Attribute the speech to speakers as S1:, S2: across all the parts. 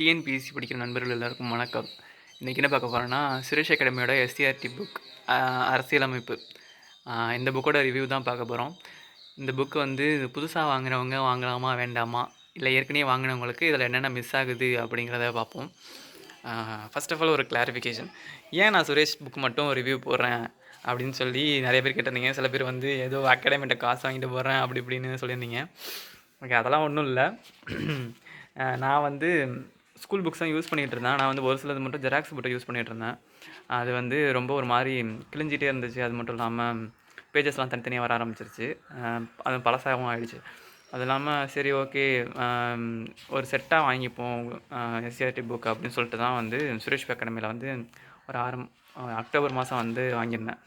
S1: TNPSC படிக்கிற நண்பர்கள் எல்லாருக்கும் வணக்கம். இன்றைக்கி என்ன பார்க்க போகிறோன்னா, சுரேஷ் அகாடமியோட எஸ்சிஆர்டி புக் அரசியலமைப்பு. இந்த புக்கோட ரிவ்யூ தான் பார்க்க போகிறோம். இந்த புக்கு வந்து புதுசாக வாங்குறவங்க வாங்கலாமா வேண்டாமா, இல்லை ஏற்கனவே வாங்கினவங்களுக்கு இதில் என்னென்ன மிஸ் ஆகுது அப்படிங்கிறத பார்ப்போம். ஃபர்ஸ்ட் ஆஃப் ஆல் ஒரு கிளாரிஃபிகேஷன். ஏன் நான் சுரேஷ் புக் மட்டும் ரிவ்யூ போடுறேன் அப்படின்னு சொல்லி நிறைய பேர் கேட்டிருந்தீங்க. சில பேர் வந்து ஏதோ அகாடமிகிட்ட காசு வாங்கிட்டு போடுறேன் அப்படி இப்படின்னு சொல்லியிருந்தீங்க. ஓகே, அதெல்லாம் ஒன்றும் இல்லை. நான் வந்து ஸ்கூல் புக்ஸ் தான் யூஸ் பண்ணிகிட்டு இருந்தேன். நான் வந்து ஒரு சிலது மட்டும் ஜெராக்ஸ் போட்டு யூஸ் பண்ணிகிட்டு இருந்தேன். அது வந்து ரொம்ப ஒரு மாதிரி கிழிஞ்சிட்டே இருந்துச்சு. அது மட்டும் இல்லாமல் பேஜஸ்லாம் தனித்தனியாக வர ஆரம்பிச்சிருச்சு. அது பழசாகவும் ஆகிடுச்சு. அது இல்லாமல் சரி ஓகே, ஒரு செட்டாக வாங்கிப்போம் எஸ்சிஆர்டி புக் அப்படின்னு சொல்லிட்டு தான் வந்து சுரேஷ் அகாடமியில் வந்து ஒரு அக்டோபர் மாதம் வந்து வாங்கியிருந்தேன்.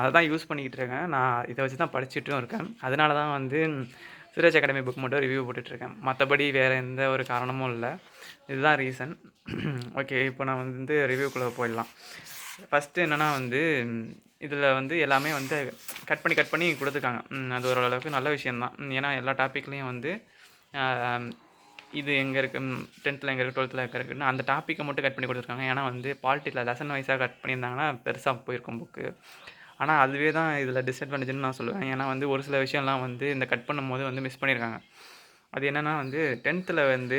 S1: அதை தான் யூஸ் பண்ணிக்கிட்டு இருக்கேன். நான் இதை வச்சு தான் படிச்சுட்டும் இருக்கேன். அதனால தான் வந்து சுரேஷ் அகாடமி புக் மட்டும் ரிவ்யூ போட்டுட்ருக்கேன். மற்றபடி வேறு எந்த ஒரு காரணமும் இல்லை. இதுதான் ரீசன். ஓகே, இப்போ நான் வந்து ரிவ்யூக்குள்ளே போயிடலாம். ஃபஸ்ட்டு என்னென்னா வந்து இதில் வந்து எல்லாமே வந்து கட் பண்ணி கொடுத்துருக்காங்க. அது ஓரளவுக்கு நல்ல விஷயந்தான். ஏன்னா எல்லா டாப்பிக்லேயும் வந்து இது எங்கே இருக்குது, 10th எங்கே இருக்குது, 12th எங்கே இருக்குதுன்னு அந்த டாப்பிக்கை மட்டும் கட் பண்ணி கொடுத்துருக்காங்க. ஏன்னா வந்து பாலிட்டிக்கில் லெசன் வைஸாக கட் பண்ணியிருந்தாங்கன்னா பெருசாக போயிருக்கும் புக்கு. ஆனால் அதுவே தான் இதில் டிஸ்அட்வான்டேஜ்னு நான் சொல்லுவேன். ஏன்னா வந்து ஒரு சில விஷயம்லாம் வந்து இந்த கட் பண்ணும்போது வந்து மிஸ் பண்ணியிருக்காங்க. அது என்னென்னா வந்து 10th வந்து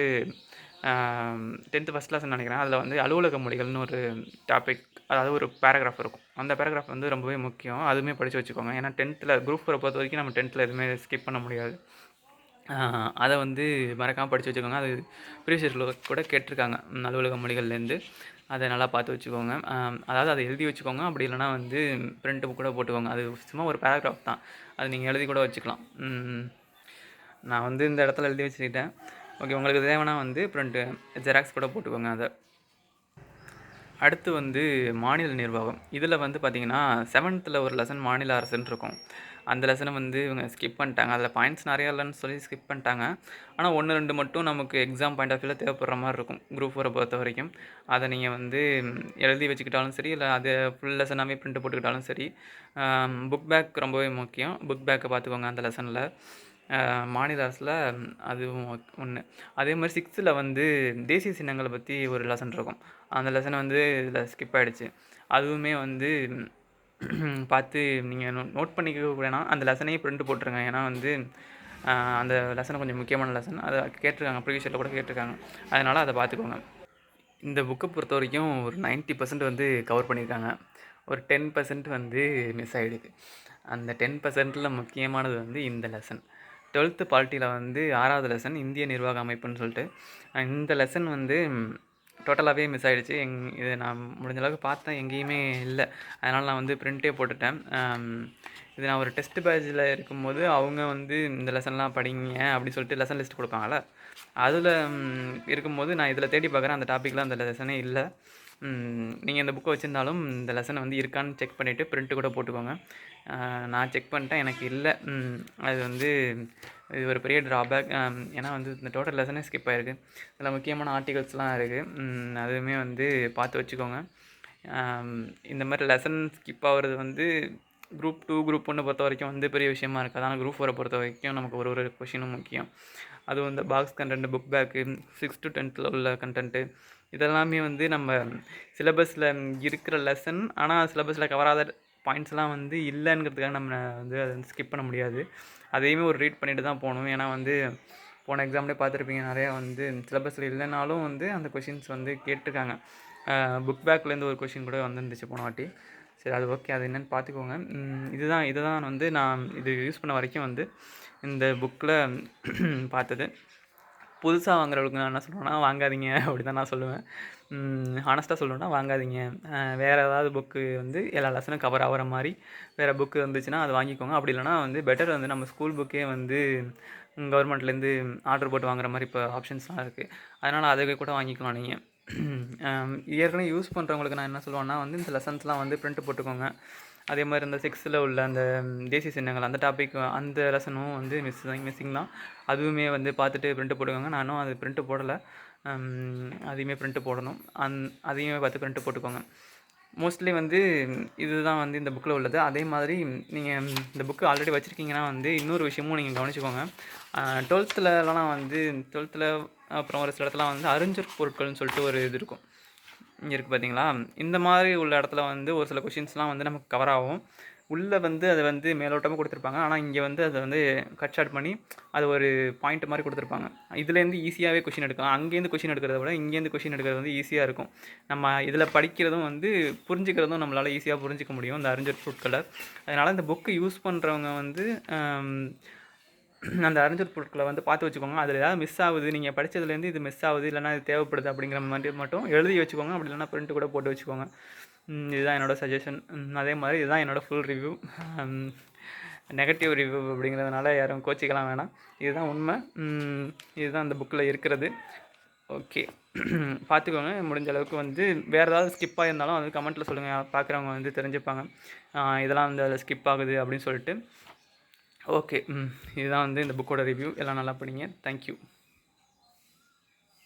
S1: 10th ஃபஸ்ட் லெசன் நினைக்கிறேன். அதில் வந்து அலுவலக மொழிகள்னு ஒரு டாபிக், அதாவது ஒரு பேராகிராஃப் இருக்கும். அந்த பேராகிராஃப் வந்து ரொம்பவே முக்கியம். அதுவுமே படித்து வச்சுக்கோங்க. ஏன்னா 10th குரூப் 4 பொறுத்த வரைக்கும் நம்ம 10th எதுவுமே ஸ்கிப் பண்ண முடியாது. அதை வந்து மறக்காமல் படித்து வச்சுக்கோங்க. அது ப்ரீவியஸ் கூட கேட்டிருக்காங்க அலுவலக மொழிகள்லேருந்து. அதை நல்லா பார்த்து வச்சுக்கோங்க. அதாவது அதை எழுதி வச்சுக்கோங்க. அப்படி இல்லைனா வந்து பிரிண்ட்டு கூட போட்டுக்கோங்க. அது சும்மா ஒரு பேராகிராஃப் தான். அது நீங்கள் எழுதி கூட வச்சுக்கலாம். நான் வந்து இந்த இடத்துல எழுதி வச்சுக்கிட்டேன். ஓகே, உங்களுக்கு தேவைன்னா வந்து பிரிண்ட்டு ஜெராக்ஸ் கூட போட்டுக்கோங்க அதை. அடுத்து வந்து மாநில நிர்வாகம். இதில் வந்து பார்த்திங்கன்னா 7th ஒரு லெசன் மாநில அரசுன்னு இருக்கும். அந்த லெசனை வந்து இவங்க ஸ்கிப் பண்ணிட்டாங்க. அதில் பாயிண்ட்ஸ் நிறையா இல்லைன்னு சொல்லி ஸ்கிப் பண்ணிட்டாங்க. ஆனால் 1, 2 மட்டும் நமக்கு எக்ஸாம் பாயிண்ட் ஆஃப் வியூவில் தேவைப்படுற மாதிரி இருக்கும் குரூப் 4 பொறுத்த வரைக்கும். அதை நீங்கள் வந்து எழுதி வச்சுக்கிட்டாலும் சரி, இல்லை அதை ஃபுல் லெசனாகவே பிரிண்ட் போட்டுக்கிட்டாலும் சரி. புக் பேக் ரொம்பவே முக்கியம். புக் பேக்கை பார்த்துக்கோங்க அந்த லெசனில். மாநில அரசில் அதுவும் ஒன்று. அதே மாதிரி 6th வந்து தேசிய சின்னங்களை பற்றி ஒரு லெசன் இருக்கும். அந்த லெசனை வந்து இதில் ஸ்கிப் ஆகிடுச்சு. அதுவுமே வந்து பார்த்து நீங்கள் நோட் பண்ணிக்க வேணாம். அந்த லெசனையே பிரிண்ட் போட்டுருங்க. ஏன்னா வந்து அந்த லெசனை கொஞ்சம் முக்கியமான லெசன். அதை கேட்டிருக்காங்க, ப்ரீவியஸ் கூட கேட்டிருக்காங்க. அதனால் அதை பார்த்துக்கோங்க. இந்த புக்கை பொறுத்த வரைக்கும் ஒரு 90% வந்து கவர் பண்ணியிருக்காங்க. ஒரு 10% வந்து மிஸ் ஆகிடுது. அந்த 10%ல் முக்கியமானது வந்து இந்த லெசன். 12th பாலிட்டியில் வந்து 6வது லெசன் இந்திய நிர்வாக அமைப்புன்னு சொல்லிட்டு இந்த லெசன் வந்து டோட்டலாகவே மிஸ் ஆகிடுச்சு. இதை நான் முடிஞ்ச அளவுக்கு பார்த்தேன், எங்கேயுமே இல்லை. அதனால் நான் வந்து பிரிண்ட்டே போட்டுட்டேன். இது நான் ஒரு டெஸ்ட் பேட்சில் இருக்கும்போது அவங்க வந்து இந்த லெசன்லாம் படிங்க அப்படி சொல்லிட்டு லெசன் லிஸ்ட் கொடுப்பாங்கள்ல, அதில் இருக்கும்போது நான் இதில் தேடி பார்க்குறேன். அந்த டாப்பிக்கில் அந்த லெசனே இல்லை. நீங்கள் இந்த புக்கை வச்சுருந்தாலும் இந்த லெசனை வந்து இருக்கான்னு செக் பண்ணிவிட்டு பிரிண்ட்டு கூட போட்டுக்கோங்க. நான் செக் பண்ணிட்டேன், எனக்கு இல்லை. அது வந்து இது ஒரு பெரிய ட்ராபேக். ஏன்னா வந்து இந்த டோட்டல் லெசனே ஸ்கிப் ஆகிருக்கு. இதில் முக்கியமான ஆர்டிகல்ஸ்லாம் இருக்குது. அதுவுமே வந்து பார்த்து வச்சுக்கோங்க. இந்த மாதிரி லெசன் ஸ்கிப் ஆகிறது வந்து குரூப் 2 குரூப் 1 பொறுத்த வரைக்கும் வந்து பெரிய விஷயமா இருக்காது. ஆனால் குரூப் 4 பொறுத்த வரைக்கும் நமக்கு ஒரு கொஷினும் முக்கியம். அதுவும் இந்த box content, book bag, 6th to 10th உள்ள கண்டென்ட்டு இதெல்லாமே வந்து நம்ம சிலபஸில் இருக்கிற லெசன். ஆனால் சிலபஸில் கவராத பாயிண்ட்ஸ்லாம் வந்து இல்லைங்கிறதுக்காக நம்ம வந்து அதை வந்து ஸ்கிப் பண்ண முடியாது. அதையுமே ஒரு ரீட் பண்ணிட்டு தான் போகணும். ஏன்னா வந்து போன எக்ஸாம்லேயே பார்த்துருப்பீங்க, நிறையா வந்து சிலபஸில் இல்லைனாலும் வந்து அந்த கொஷின்ஸ் வந்து கேட்டிருக்காங்க. புக் பேக்லேருந்து ஒரு கொஷின் கூட வந்துருந்துச்சு போன வாட்டி. சரி, அது ஓகே, அது என்னென்னு பார்த்துக்கோங்க. இதுதான் வந்து நான் இது யூஸ் பண்ண வரைக்கும் வந்து இந்த புக்கில் பார்த்தது. புதுசாக வாங்குறவங்களுக்கு நான் என்ன சொல்லுவேன்னா, வாங்காதீங்க அப்படி தான் நான் சொல்லுவேன். ஹானஸ்ட்டாக சொல்லணுன்னா வாங்காதீங்க. வேறு ஏதாவது புக்கு வந்து எல்லா லெசனும் கவர் ஆகிற மாதிரி வேறு புக்கு இருந்துச்சுன்னா அது வாங்கிக்கோங்க. அப்படி இல்லைனா வந்து பெட்டர் வந்து நம்ம ஸ்கூல் புக்கே வந்து கவர்மெண்ட்லேருந்து ஆர்டர் போட்டு வாங்குற மாதிரி இப்போ ஆப்ஷன்ஸ்லாம் இருக்குது. அதனால் அதை கூட வாங்கிக்கலாம் நீங்கள். ஏற்கனவே யூஸ் பண்ணுறவங்களுக்கு நான் என்ன சொல்லுவேன்னா வந்து இந்த லெசன்ஸ்லாம் வந்து பிரிண்ட் போட்டுக்கோங்க. அதே மாதிரி இந்த 6th உள்ள அந்த தேசிய சின்னங்கள் அந்த டாபிக் அந்த லெசனும் வந்து மிஸ்ஸிங் தான். அதுவுமே வந்து பார்த்துட்டு பிரிண்ட்டு போட்டுக்கோங்க. நானும் அது பிரிண்ட்டு போடலை. அதையுமே பிரிண்ட்டு போடணும். அதையுமே பார்த்து பிரிண்ட்டு போட்டுக்கோங்க. மோஸ்ட்லி வந்து இதுதான் வந்து இந்த புக்கில் உள்ளது. அதே மாதிரி நீங்கள் இந்த புக்கு ஆல்ரெடி வச்சுருக்கீங்கன்னா வந்து இன்னொரு விஷயமும் நீங்கள் கவனிச்சுக்கோங்க. 12த்லலாம் வந்து 12த்தில் அப்புறம் ஒரு சில இடத்துல வந்து அறிஞர் பொருட்கள்னு சொல்லிட்டு ஒரு இது இருக்கும். இங்கே இருக்குது பார்த்தீங்களா? இந்த மாதிரி உள்ள இடத்துல வந்து ஒரு சில கொஷின்ஸ்லாம் வந்து நமக்கு கவர் ஆகும். உள்ளே வந்து அதை வந்து மேலோட்டமாக கொடுத்துருப்பாங்க. ஆனால் இங்கே வந்து அதை வந்து கட் ஷார்ட் பண்ணி அது ஒரு பாயிண்ட் மாதிரி கொடுத்துருப்பாங்க. இதுலேருந்து ஈஸியாகவே கொஷின் எடுக்கலாம். அங்கேருந்து கொஷின் எடுக்கிறத விட இங்கேருந்து கொஷின் எடுக்கிறது வந்து ஈஸியாக இருக்கும். நம்ம இதில் படிக்கிறதும் வந்து புரிஞ்சுக்கிறதும் நம்மளால் ஈஸியாக புரிஞ்சிக்க முடியும் இந்த அறிஞர் பொருட்களை. அதனால் இந்த புக்கு யூஸ் பண்ணுறவங்க வந்து அந்த அறிஞர் பொருட்களை வந்து பார்த்து வச்சுக்கோங்க. அதில் ஏதாவது மிஸ் ஆகுது, நீங்கள் படித்ததுலேருந்து இது மிஸ் ஆகுது இல்லைனா இது தேவைப்படுது அப்படிங்கிற மாதிரி மட்டும் எழுதி வச்சுக்கோங்க. அப்படி இல்லைனா பிரிண்ட் கூட போட்டு வச்சுக்கோங்க. இதுதான் என்னோடய சஜஷன். அதே மாதிரி இதுதான் என்னோடய ஃபுல் ரிவ்யூ. நெகட்டிவ் ரிவ்யூ அப்படிங்கிறதுனால யாரும் கோச்சிக்கலாம் வேணாம். இதுதான் உண்மை. இதுதான் அந்த புக்கில் இருக்கிறது. ஓகே, பார்த்துக்கோங்க. முடிஞ்ச அளவுக்கு வந்து வேறு ஏதாவது ஸ்கிப் ஆகிருந்தாலும் அது கமெண்ட்டில் சொல்லுங்கள். பார்க்குறவங்க வந்து தெரிஞ்சுப்பாங்க இதெல்லாம் வந்து அதில் ஸ்கிப் ஆகுது அப்படின்னு சொல்லிட்டு. ஓகே, இதுதான் வந்து இந்த புக்கோட ரிவ்யூ. எல்லாம் நல்லா படிங்க. தேங்க்யூ.